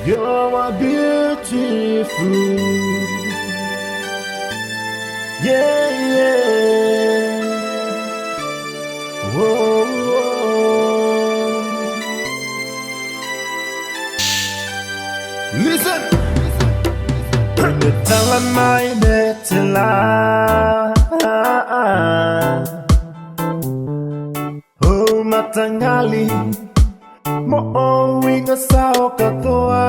You're beautiful. Yeah, yeah. Whoa, whoa. Listen. When you tell my netela, oh matangali, mo owing sao katoa.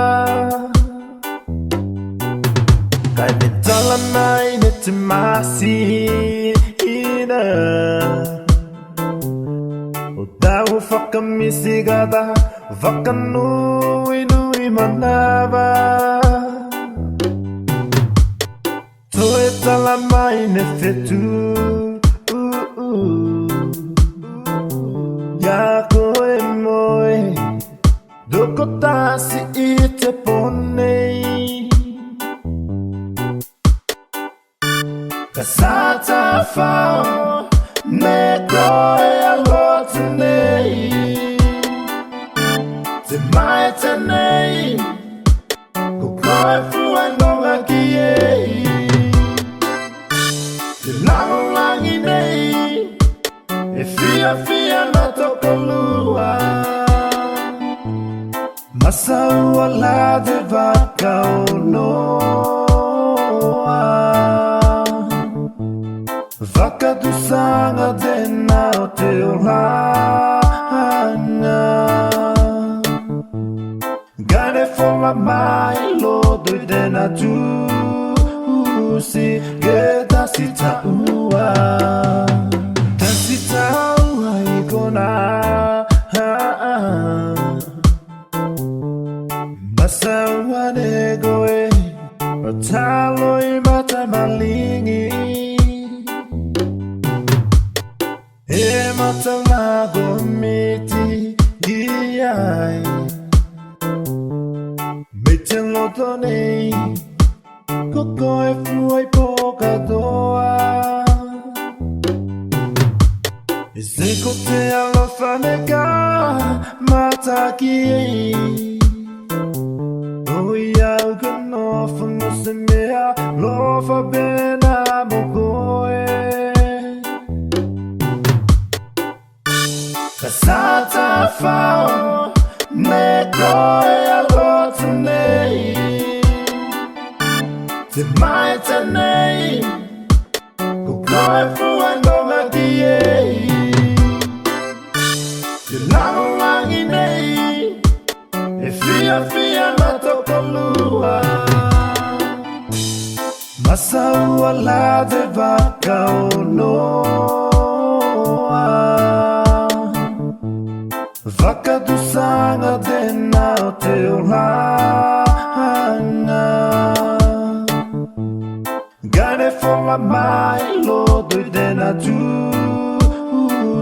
Kay bitala my netimasi ina. Odaw fakamisigada, vakanui nui manava. Toeta la mai nefetu Yako e moe Doko tasi ite ponei Kasata fao Neko e alotunei Te mai tenei Kukoe fuenonga kiei Lang inei E fia na tokolua Masaua la de vaca o noa Vaca do sanga de na o teu rana Gane fola mai lo doide na tu Si geta sita ua Ta sita ua ikona Masa ua negoe Otalo I mata malingi E mata lago miti Giai Mete lotonei Koko e fuai poka doa E seko te alofa neka mataki Oia uka nofa musemea lofa bena mokoe Kasata fao neko e alotunei Te mai tenei Kukoe fuenonga kiei Te lang inei E fia na tokolua Masaua la de vaca o noa Vaca do sanga de na o teu rana Gane fola mai lo doide na tu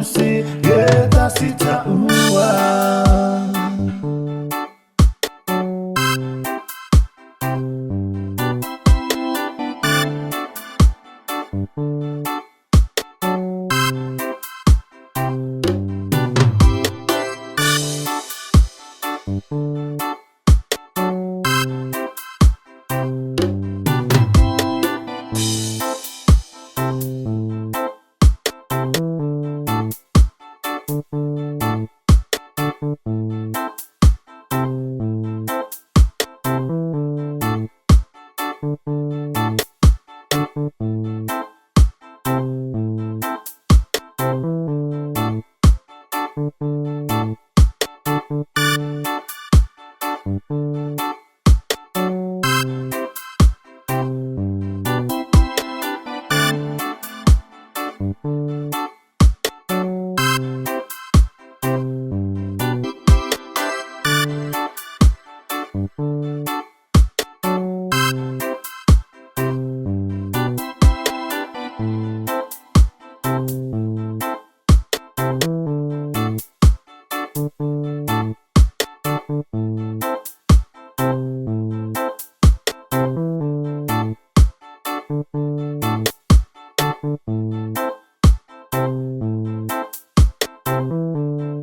Si geta sita ua